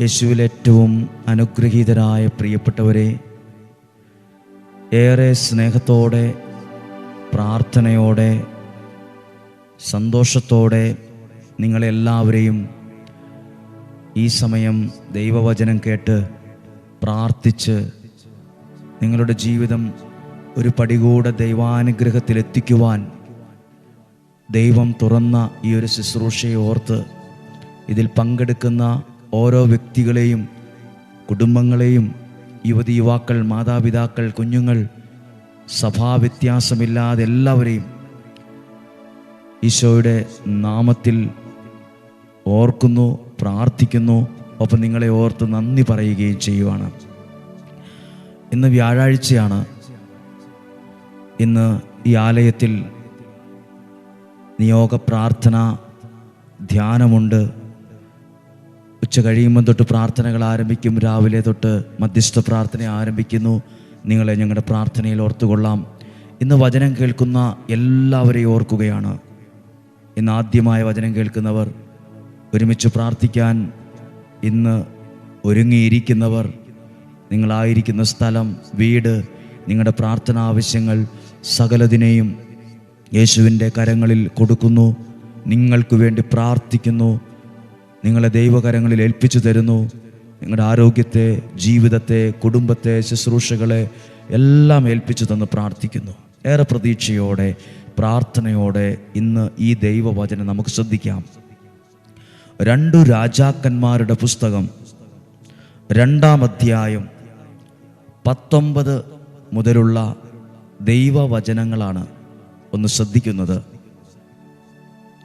യേശുവിൽ ഏറ്റവും അനുഗ്രഹീതരായ പ്രിയപ്പെട്ടവരെ, ഏറെ സ്നേഹത്തോടെ, പ്രാർത്ഥനയോടെ, സന്തോഷത്തോടെ നിങ്ങളെല്ലാവരെയും ഈ സമയം ദൈവവചനം കേട്ട് പ്രാർത്ഥിച്ച് നിങ്ങളുടെ ജീവിതം ഒരു പടി കൂടെ ദൈവാനുഗ്രഹത്തിലെത്തിക്കുവാൻ ദൈവം തുറന്ന ഈ ഒരു ശുശ്രൂഷയെ ഓർത്ത് ഇതിൽ പങ്കെടുക്കുന്ന ഓരോ വ്യക്തികളെയും, കുടുംബങ്ങളെയും, യുവതി യുവാക്കൾ, മാതാപിതാക്കൾ, കുഞ്ഞുങ്ങൾ, സഭാവ്യത്യാസമില്ലാതെ എല്ലാവരെയും ഈശോയുടെ നാമത്തിൽ ഓർക്കുന്നു, പ്രാർത്ഥിക്കുന്നു. ഒപ്പം നിങ്ങളെ ഓർത്ത് നന്ദി പറയുകയും ചെയ്യുവാണ്. ഇന്ന് വ്യാഴാഴ്ചയാണ്. ഇന്ന് ഈ ആലയത്തിൽ നിയോഗ പ്രാർത്ഥന ധ്യാനമുണ്ട്. ഉച്ച കഴിയുമ്പോൾ തൊട്ട് പ്രാർത്ഥനകൾ ആരംഭിക്കും. രാവിലെ തൊട്ട് മധ്യസ്ഥ പ്രാർത്ഥന ആരംഭിക്കുന്നു. നിങ്ങളെ ഞങ്ങളുടെ പ്രാർത്ഥനയിൽ ഓർത്തുകൊള്ളാം. ഇന്ന് വചനം കേൾക്കുന്ന എല്ലാവരെയും ഓർക്കുകയാണ്. ഇന്ന് ആദ്യമായ വചനം കേൾക്കുന്നവർ, ഒരുമിച്ച് പ്രാർത്ഥിക്കാൻ ഇന്ന് ഒരുങ്ങിയിരിക്കുന്നവർ, നിങ്ങളായിരിക്കുന്ന സ്ഥലം, വീട്, നിങ്ങളുടെ പ്രാർത്ഥനാ ആവശ്യങ്ങൾ സകലതിനെയും യേശുവിൻ്റെ കരങ്ങളിൽ കൊടുക്കുന്നു. നിങ്ങൾക്ക് വേണ്ടി പ്രാർത്ഥിക്കുന്നു. നിങ്ങളെ ദൈവകരങ്ങളിൽ ഏൽപ്പിച്ചു തരുന്നു. നിങ്ങളുടെ ആരോഗ്യത്തെ, ജീവിതത്തെ, കുടുംബത്തെ, ശുശ്രൂഷകളെ എല്ലാം ഏൽപ്പിച്ചു തന്ന് പ്രാർത്ഥിക്കുന്നു. ഏറെ പ്രതീക്ഷയോടെ, പ്രാർത്ഥനയോടെ ഇന്ന് ഈ ദൈവവചനം നമുക്ക് ശ്രദ്ധിക്കാം. 2 രാജാക്കന്മാരുടെ പുസ്തകം 2-ാം അധ്യായം 19 മുതലുള്ള ദൈവവചനങ്ങളാണ് ഒന്ന് ശ്രദ്ധിക്കുന്നത്.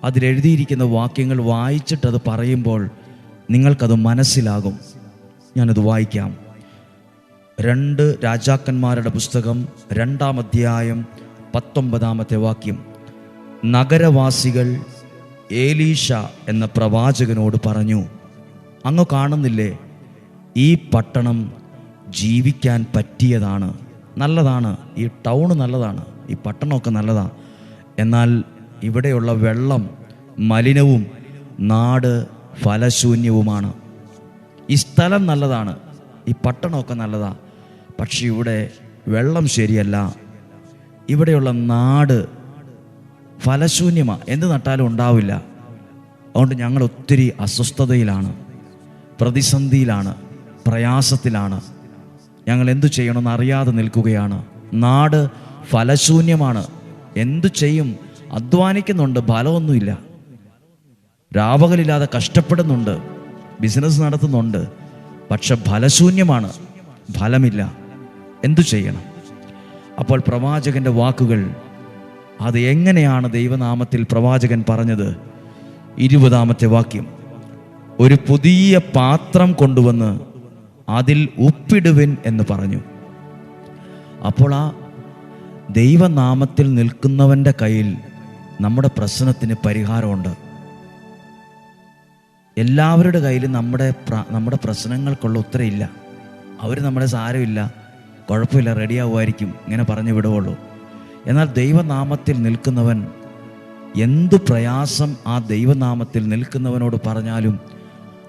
അതിലെഴുതിയിരിക്കുന്ന വാക്യങ്ങൾ വായിച്ചിട്ടത് പറയുമ്പോൾ നിങ്ങൾക്കത് മനസ്സിലാകും. ഞാനത് വായിക്കാം. 2 രാജാക്കന്മാരുടെ പുസ്തകം 2-ാം അധ്യായം 19-ാമത്തെ വാക്യം. നഗരവാസികൾ ഏലീശ എന്ന പ്രവാചകനോട് പറഞ്ഞു, അങ്ങ് കാണുന്നില്ലേ, ഈ പട്ടണം ജീവിക്കാൻ പറ്റിയതാണ്, നല്ലതാണ്, ഈ ടൗണ് നല്ലതാണ്, ഈ പട്ടണമൊക്കെ നല്ലതാണ്. എന്നാൽ ഇവിടെയുള്ള വെള്ളം മലിനവും നാട് ഫലശൂന്യവുമാണ്. ഈ സ്ഥലം നല്ലതാണ്, ഈ പട്ടണമൊക്കെ നല്ലതാണ്, പക്ഷെ ഇവിടെ വെള്ളം ശരിയല്ല, ഇവിടെയുള്ള നാട് ഫലശൂന്യമാണ്, എന്ത് നട്ടാലും ഉണ്ടാവില്ല. അതുകൊണ്ട് ഞങ്ങൾ ഒത്തിരി അസ്വസ്ഥതയിലാണ്, പ്രതിസന്ധിയിലാണ്, പ്രയാസത്തിലാണ്. ഞങ്ങൾ എന്തു ചെയ്യണമെന്ന് അറിയാതെ നിൽക്കുകയാണ്. നാട് ഫലശൂന്യമാണ്. എന്തു ചെയ്യും? അധ്വാനിക്കുന്നുണ്ട്, ഫലമൊന്നുമില്ല. രാപകലില്ലാതെ കഷ്ടപ്പെടുന്നുണ്ട്, ബിസിനസ് നടത്തുന്നുണ്ട്, പക്ഷെ ഫലശൂന്യമാണ്, ഫലമില്ല. എന്തു ചെയ്യണം? അപ്പോൾ പ്രവാചകന്റെ വാക്കുകൾ, അത് എങ്ങനെയാണ് ദൈവനാമത്തിൽ പ്രവാചകൻ പറഞ്ഞത്? 20-ാമത്തെ വാക്യം. ഒരു പുതിയ പാത്രം കൊണ്ടുവന്ന് അതിൽ ഉപ്പിടുവിൻ എന്ന് പറഞ്ഞു. അപ്പോൾ ആ ദൈവനാമത്തിൽ നിൽക്കുന്നവൻ്റെ കയ്യിൽ നമ്മുടെ പരിഹാരമുണ്ട്. എല്ലാവരുടെ കയ്യിലും നമ്മുടെ പ്രശ്നങ്ങൾക്കുള്ള ഉത്തരമില്ല. അവർ നമ്മളെ സാരമില്ല, കുഴപ്പമില്ല, റെഡിയാവുമായിരിക്കും, ഇങ്ങനെ പറഞ്ഞു വിടുകയുള്ളൂ. എന്നാൽ ദൈവനാമത്തിൽ നിൽക്കുന്നവൻ, എന്തു പ്രയാസം ആ ദൈവനാമത്തിൽ നിൽക്കുന്നവനോട് പറഞ്ഞാലും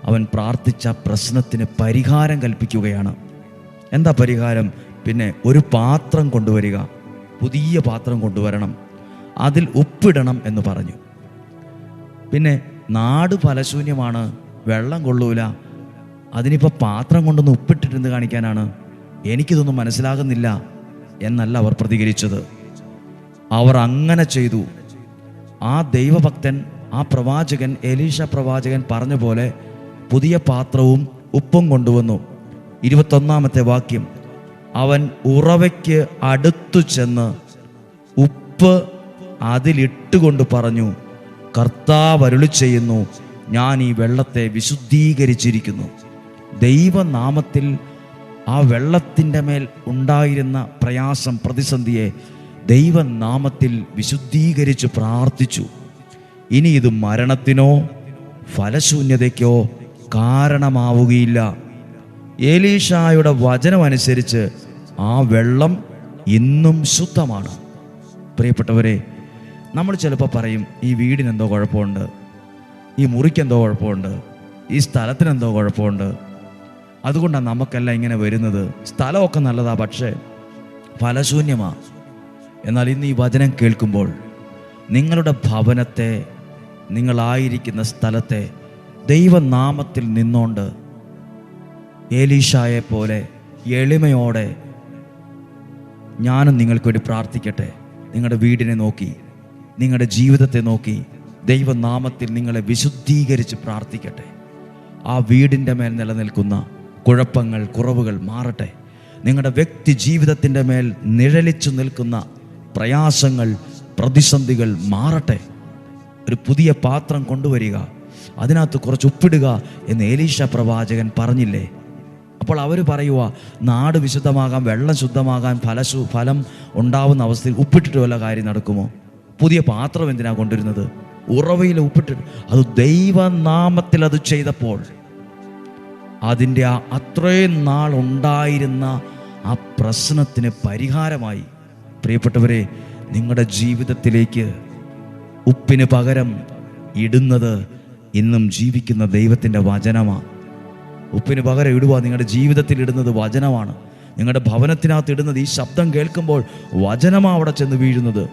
അവൻ പ്രാർത്ഥിച്ച പ്രശ്നത്തിന് പരിഹാരം കൽപ്പിക്കുകയാണ്. എന്താ പരിഹാരം? പിന്നെ ഒരു പാത്രം കൊണ്ടുവരിക, പുതിയ പാത്രം കൊണ്ടുവരണം, അതിൽ ഉപ്പിടണം എന്ന് പറഞ്ഞു. പിന്നെ നാട് ഫലശൂന്യമാണ്, വെള്ളം കൊള്ളൂല, അതിനിപ്പോൾ പാത്രം കൊണ്ടൊന്ന് ഉപ്പിട്ടിട്ടെന്ന് കാണിക്കാനാണ്? എനിക്കിതൊന്നും മനസ്സിലാകുന്നില്ല എന്നല്ല അവർ പ്രതികരിച്ചത്. അവർ അങ്ങനെ ചെയ്തു. ആ ദൈവഭക്തൻ, ആ പ്രവാചകൻ, എലീശ പ്രവാചകൻ പറഞ്ഞ പോലെ പുതിയ പാത്രവും ഉപ്പും കൊണ്ടുവന്നു. 21-ാമത്തെ വാക്യം. അവൻ ഉറവയ്ക്ക് അടുത്തു ചെന്ന് ഉപ്പ് അതിലിട്ടുകൊണ്ട് പറഞ്ഞു, കർത്താവ് അരുളി ചെയ്യുന്നു, ഞാൻ ഈ വെള്ളത്തെ വിശുദ്ധീകരിച്ചിരിക്കുന്നു. ദൈവനാമത്തിൽ ആ വെള്ളത്തിൻ്റെ മേൽ ഉണ്ടായിരുന്ന പ്രയാസം, പ്രതിസന്ധിയെ ദൈവനാമത്തിൽ വിശുദ്ധീകരിച്ച് പ്രാർത്ഥിച്ചു. ഇനി ഇത് മരണത്തിനോ ഫലശൂന്യതയ്ക്കോ കാരണമാവുകയില്ല. എലീശായുടെ വചനമനുസരിച്ച് ആ വെള്ളം ഇന്നും ശുദ്ധമാണ്. പ്രിയപ്പെട്ടവരെ, നമ്മൾ ചിലപ്പോൾ പറയും, ഈ വീടിനെന്തോ കുഴപ്പമുണ്ട്, ഈ മുറിക്കെന്തോ കുഴപ്പമുണ്ട്, ഈ സ്ഥലത്തിനെന്തോ കുഴപ്പമുണ്ട്, അതുകൊണ്ടാണ് നമുക്കെല്ലാം ഇങ്ങനെ വരുന്നത്. സ്ഥലമൊക്കെ നല്ലതാ, പക്ഷേ ഫലശൂന്യമാ. എന്നാൽ ഇന്ന് ഈ വചനം കേൾക്കുമ്പോൾ നിങ്ങളുടെ ഭവനത്തെ, നിങ്ങളായിരിക്കുന്ന സ്ഥലത്തെ ദൈവനാമത്തിൽ നിന്നുകൊണ്ട് ഏലീശായെ പോലെ എളിമയോടെ ഞാനും നിങ്ങൾക്ക് വേണ്ടി പ്രാർത്ഥിക്കട്ടെ. നിങ്ങളുടെ വീടിനെ നോക്കി, നിങ്ങളുടെ ജീവിതത്തെ നോക്കി ദൈവനാമത്തിൽ നിങ്ങളെ വിശുദ്ധീകരിച്ച് പ്രാർത്ഥിക്കട്ടെ. ആ വീടിൻ്റെ മേൽ നിലനിൽക്കുന്ന കുഴപ്പങ്ങൾ, കുറവുകൾ മാറട്ടെ. നിങ്ങളുടെ വ്യക്തി ജീവിതത്തിൻ്റെ മേൽ നിഴലിച്ചു നിൽക്കുന്ന പ്രയാസങ്ങൾ, പ്രതിസന്ധികൾ മാറട്ടെ. ഒരു പുതിയ പാത്രം കൊണ്ടുവരിക, അതിനകത്ത് കുറച്ച് ഉപ്പിടുക എന്ന് എലീശ പ്രവാചകൻ പറഞ്ഞില്ലേ? അപ്പോൾ അവർ പറയുക, നാട് വിശുദ്ധമാകാൻ, വെള്ളം ശുദ്ധമാകാൻ, ഫലം ഉണ്ടാവുന്ന അവസ്ഥയിൽ ഉപ്പിട്ടിട്ട് വല്ല കാര്യം നടക്കുമോ? പുതിയ പാത്രം എന്തിനാ കൊണ്ടുവരുന്നത്? ഉറവയിൽ ഉപ്പിട്ടിട്ട്. അത് ദൈവനാമത്തിൽ അത് ചെയ്തപ്പോൾ അതിൻ്റെ അത്രയും നാൾ ഉണ്ടായിരുന്ന ആ പ്രശ്നത്തിന് പരിഹാരമായി. പ്രിയപ്പെട്ടവരെ, നിങ്ങളുടെ ജീവിതത്തിലേക്ക് ഉപ്പിന് പകരം ഇടുന്നത് ഇന്നും ജീവിക്കുന്ന ദൈവത്തിൻ്റെ വചനമാണ്. ഉപ്പിന് പകരം ഇടുക, നിങ്ങളുടെ ജീവിതത്തിൽ ഇടുന്നത് വചനമാണ്. നിങ്ങളുടെ ഭവനത്തിനകത്ത് ഇടുന്നത്, ഈ ശബ്ദം കേൾക്കുമ്പോൾ വചനമാണ് അവിടെ ചെന്ന് വീഴുന്നത്.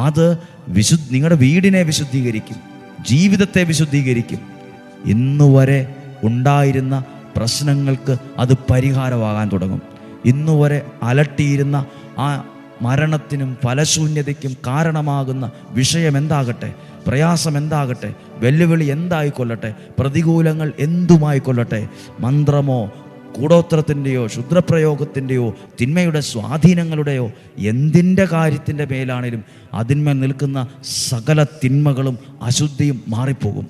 അത് നിങ്ങളുടെ വീടിനെ വിശുദ്ധീകരിക്കും, ജീവിതത്തെ വിശുദ്ധീകരിക്കും. ഇന്നുവരെ ഉണ്ടായിരുന്ന പ്രശ്നങ്ങൾക്ക് അത് പരിഹാരമാകാൻ തുടങ്ങും. ഇന്നുവരെ അലട്ടിയിരുന്ന ആ മരണത്തിനും ഫലശൂന്യതയ്ക്കും കാരണമാകുന്ന വിഷയം എന്താകട്ടെ, പ്രയാസം എന്താകട്ടെ, വെല്ലുവിളി എന്തായിക്കൊള്ളട്ടെ, പ്രതികൂലങ്ങൾ എന്തുമായിക്കൊള്ളട്ടെ, മന്ത്രമോ കൂടോത്രത്തിൻ്റെയോ ക്ഷുദ്രപ്രയോഗത്തിൻ്റെയോ തിന്മയുടെ സ്വാധീനങ്ങളുടെയോ എന്തിൻ്റെ കാര്യത്തിൻ്റെ മേലാണേലും അതിന്മേൽ നിൽക്കുന്ന സകല തിന്മകളും അശുദ്ധിയും മാറിപ്പോകും.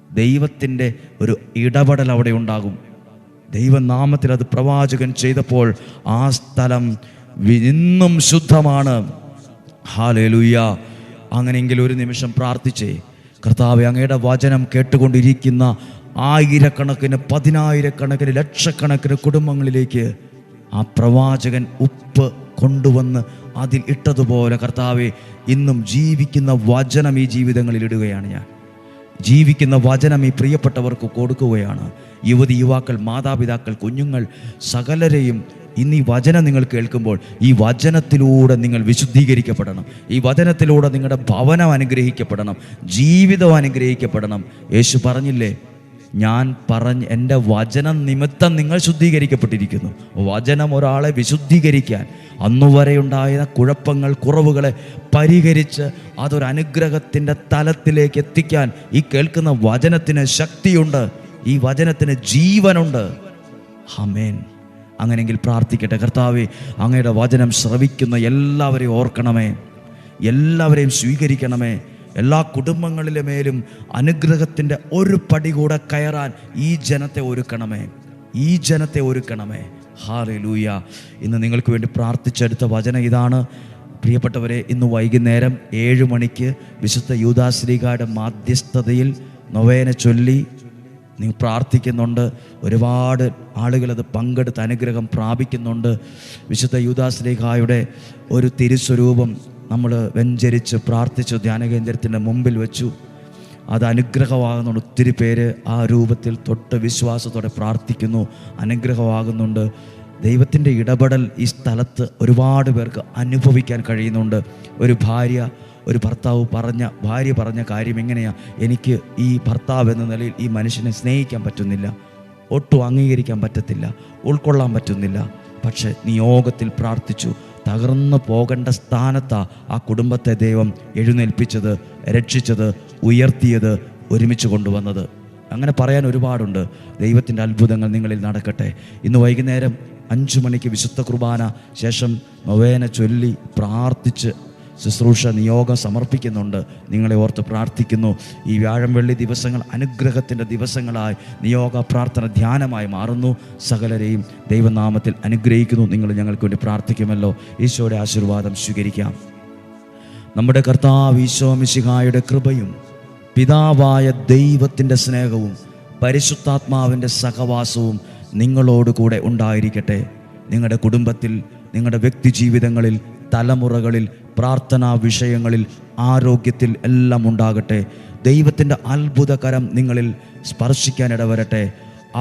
ദൈവത്തിൻ്റെ ഒരു ഇടപെടൽ അവിടെ ഉണ്ടാകും. ദൈവനാമത്തിൽ അത് പ്രവാചകൻ ചെയ്തപ്പോൾ ആ സ്ഥലം ഇന്നും ശുദ്ധമാണ്. ഹല്ലേലൂയ. അങ്ങനെയെങ്കിൽ ഒരു നിമിഷം പ്രാർത്ഥിച്ചേ, കർത്താവേ, അങ്ങയുടെ വചനം കേട്ടുകൊണ്ടിരിക്കുന്ന ആയിരക്കണക്കിന്, പതിനായിരക്കണക്കിന്, ലക്ഷക്കണക്കിന് കുടുംബങ്ങളിലേക്ക് ആ പ്രവാചകൻ ഉപ്പ് കൊണ്ടുവന്ന് അതിൽ ഇട്ടതുപോലെ കർത്താവേ, ഇന്നും ജീവിക്കുന്ന വചനം ഈ ജീവിതങ്ങളിൽ ഇടുകയാണ്. ഞാൻ ജീവിക്കുന്ന വചനം ഈ പ്രിയപ്പെട്ടവർക്ക് കൊടുക്കുകയാണ്. യുവതി, യുവാക്കൾ, മാതാപിതാക്കൾ, കുഞ്ഞുങ്ങൾ, സകലരെയും ഇന്ന് ഈ വചനം നിങ്ങൾ കേൾക്കുമ്പോൾ ഈ വചനത്തിലൂടെ നിങ്ങൾ വിശുദ്ധീകരിക്കപ്പെടണം. ഈ വചനത്തിലൂടെ നിങ്ങളുടെ ഭവനം അനുഗ്രഹിക്കപ്പെടണം, ജീവിതം അനുഗ്രഹിക്കപ്പെടണം. യേശു പറഞ്ഞില്ലേ, ഞാൻ എൻ്റെ വചനം നിമിത്തം നിങ്ങൾ ശുദ്ധീകരിക്കപ്പെട്ടിരിക്കുന്നു. വചനം ഒരാളെ വിശുദ്ധീകരിക്കാൻ, അന്നുവരെ ഉണ്ടായ കുഴപ്പങ്ങൾ, കുറവുകളെ പരിഹരിച്ച് അതൊരു അനുഗ്രഹത്തിൻ്റെ തലത്തിലേക്ക് എത്തിക്കാൻ ഈ കേൾക്കുന്ന വചനത്തിന് ശക്തിയുണ്ട്, ഈ വചനത്തിന് ജീവനുണ്ട്. ആമേൻ. അങ്ങനെയെങ്കിൽ പ്രാർത്ഥിക്കട്ടെ. കർത്താവേ, അങ്ങയുടെ വചനം ശ്രവിക്കുന്ന എല്ലാവരെയും ഓർക്കണമേ, എല്ലാവരെയും സ്വീകരിക്കണമേ. എല്ലാ കുടുംബങ്ങളിലെ മേലും അനുഗ്രഹത്തിൻ്റെ ഒരു പടി കൂടെ കയറാൻ ഈ ജനത്തെ ഒരുക്കണമേ, ഈ ജനത്തെ ഒരുക്കണമേ. ഹല്ലേലൂയ. ഇന്ന് നിങ്ങൾക്ക് വേണ്ടി പ്രാർത്ഥിച്ചെടുത്ത വചനം ഇതാണ്. പ്രിയപ്പെട്ടവരെ, ഇന്ന് വൈകുന്നേരം 7 മണിക്ക് വിശുദ്ധ യൂദാശ്ലീഹായുടെ മാധ്യസ്ഥതയിൽ നൊവേന ചൊല്ലി നിങ്ങൾ പ്രാർത്ഥിക്കുന്നുണ്ട്. ഒരുപാട് ആളുകൾ അത് പങ്കെടുത്ത് അനുഗ്രഹം പ്രാപിക്കുന്നുണ്ട്. വിശുദ്ധ യൂദാശ്ലീഹായുടെ ഒരു തിരുസ്വരൂപം നമ്മൾ വെഞ്ചരിച്ച് പ്രാർത്ഥിച്ചു, ധ്യാനകേന്ദ്രത്തിൻ്റെ മുമ്പിൽ വെച്ചു. അത് അനുഗ്രഹമാകുന്നുണ്ട്. ഒത്തിരി പേര് ആ രൂപത്തിൽ തൊട്ട് വിശ്വാസത്തോടെ പ്രാർത്ഥിക്കുന്നു, അനുഗ്രഹമാകുന്നുണ്ട്. ദൈവത്തിൻ്റെ ഇടപെടൽ ഈ സ്ഥലത്ത് ഒരുപാട് പേർക്ക് അനുഭവിക്കാൻ കഴിയുന്നുണ്ട്. ഒരു ഭർത്താവ് ഭാര്യ പറഞ്ഞ കാര്യം എങ്ങനെയാണ്, എനിക്ക് ഈ ഭർത്താവ് എന്ന നിലയിൽ ഈ മനുഷ്യനെ സ്നേഹിക്കാൻ പറ്റുന്നില്ല, ഒട്ടും അംഗീകരിക്കാൻ പറ്റത്തില്ല, ഉൾക്കൊള്ളാൻ പറ്റുന്നില്ല. പക്ഷെ നിയോഗത്തിൽ പ്രാർത്ഥിച്ചു, തകർന്നു പോകേണ്ട സ്ഥാനത്താ ആ കുടുംബത്തെ ദൈവം എഴുന്നേൽപ്പിച്ചത്, രക്ഷിച്ചത്, ഉയർത്തിയത്, ഒരുമിച്ച് കൊണ്ടുവന്നത്. അങ്ങനെ പറയാൻ ഒരുപാടുണ്ട്. ദൈവത്തിൻ്റെ അത്ഭുതങ്ങൾ നിങ്ങളിൽ നടക്കട്ടെ. ഇന്ന് വൈകുന്നേരം 5 മണിക്ക് വിശുദ്ധ കുർബാന ശേഷം നൊവേന ചൊല്ലി പ്രാർത്ഥിച്ച് ശുശ്രൂഷ നിയോഗം സമർപ്പിക്കുന്നുണ്ട്. നിങ്ങളെ ഓർത്ത് പ്രാർത്ഥിക്കുന്നു. ഈ വ്യാഴം വെള്ളി ദിവസങ്ങൾ അനുഗ്രഹത്തിൻ്റെ ദിവസങ്ങളായി നിയോഗ പ്രാർത്ഥന ധ്യാനമായി മാറുന്നു. സകലരെയും ദൈവനാമത്തിൽ അനുഗ്രഹിക്കുന്നു. നിങ്ങൾ ഞങ്ങൾക്ക് വേണ്ടി പ്രാർത്ഥിക്കുമല്ലോ. ഈശോയുടെ ആശീർവാദം സ്വീകരിക്കാം. നമ്മുടെ കർത്താവ് ഈശോ മിശിഹായുടെ കൃപയും പിതാവായ ദൈവത്തിൻ്റെ സ്നേഹവും പരിശുദ്ധാത്മാവിൻ്റെ സഹവാസവും നിങ്ങളോടുകൂടെ ഉണ്ടായിരിക്കട്ടെ. നിങ്ങളുടെ കുടുംബത്തിൽ, നിങ്ങളുടെ വ്യക്തി ജീവിതങ്ങളിൽ, തലമുറകളിൽ, പ്രാർത്ഥനാ വിഷയങ്ങളിൽ, ആരോഗ്യത്തിൽ എല്ലാം ഉണ്ടാകട്ടെ. ദൈവത്തിൻ്റെ അത്ഭുതകരം നിങ്ങളിൽ സ്പർശിക്കാനിടവരട്ടെ.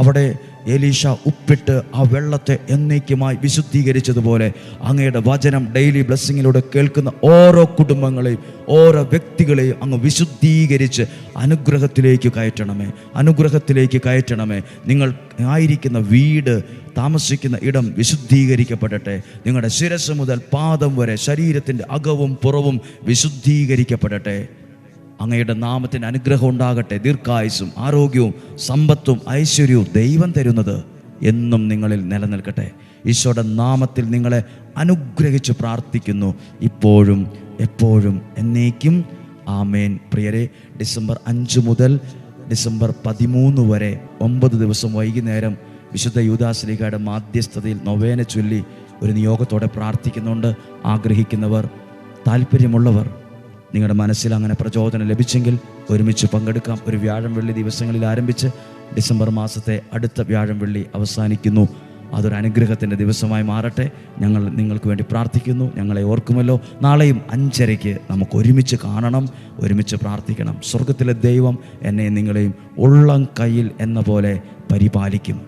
അവിടെ എലീഷ ഉപ്പിട്ട് ആ വെള്ളത്തെ എന്നേക്കുമായി വിശുദ്ധീകരിച്ചതുപോലെ അങ്ങയുടെ വചനം ഡെയിലി ബ്ലെസ്സിങ്ങിലൂടെ കേൾക്കുന്ന ഓരോ കുടുംബങ്ങളെയും ഓരോ വ്യക്തികളെയും അങ്ങ് വിശുദ്ധീകരിച്ച് അനുഗ്രഹത്തിലേക്ക് കയറ്റണമേ. നിങ്ങൾ ആയിരിക്കുന്ന വീട്, താമസിക്കുന്ന ഇടം വിശുദ്ധീകരിക്കപ്പെടട്ടെ. നിങ്ങളുടെ ശിരസ് മുതൽ പാദം വരെ ശരീരത്തിൻ്റെ അകവും പുറവും വിശുദ്ധീകരിക്കപ്പെടട്ടെ. അങ്ങയുടെ നാമത്തിന് അനുഗ്രഹം ഉണ്ടാകട്ടെ. ദീർഘായുസ്സും ആരോഗ്യവും സമ്പത്തും ഐശ്വര്യവും ദൈവം തരുന്നത് എന്നും നിങ്ങളിൽ നിലനിൽക്കട്ടെ. ഈശോയുടെ നാമത്തിൽ നിങ്ങളെ അനുഗ്രഹിച്ച് പ്രാർത്ഥിക്കുന്നു, ഇപ്പോഴും എപ്പോഴും എന്നേക്കും. ആമേൻ. പ്രിയരെ, ഡിസംബർ 5 മുതൽ ഡിസംബർ 13 വരെ 9 ദിവസം വൈകുന്നേരം വിശുദ്ധ യൂദാശ്ലീഹയുടെ മാധ്യസ്ഥതയിൽ നൊവേന ചൊല്ലി ഒരു നിയോഗത്തോടെ പ്രാർത്ഥിക്കുന്നുണ്ട്. ആഗ്രഹിക്കുന്നവർ, താല്പര്യമുള്ളവർ, നിങ്ങളുടെ മനസ്സിൽ അങ്ങനെ പ്രചോദനം ലഭിച്ചെങ്കിൽ ഒരുമിച്ച് പങ്കെടുക്കാം. ഒരു വ്യാഴം വെള്ളി ദിവസങ്ങളിൽ ആരംഭിച്ച് ഡിസംബർ മാസത്തെ അടുത്ത വ്യാഴം വെള്ളി അവസാനിക്കുന്നു. അതൊരു അനുഗ്രഹത്തിൻ്റെ ദിവസമായി മാറട്ടെ. ഞങ്ങൾ നിങ്ങൾക്ക് വേണ്ടി പ്രാർത്ഥിക്കുന്നു. ഞങ്ങളെ ഓർക്കുമല്ലോ. നാളെയും 5:30 നമുക്ക് ഒരുമിച്ച് കാണണം, ഒരുമിച്ച് പ്രാർത്ഥിക്കണം. സ്വർഗത്തിലെ ദൈവം എന്നെയും നിങ്ങളെയും ഉള്ളം കയ്യിൽ എന്ന പോലെ പരിപാലിക്കും.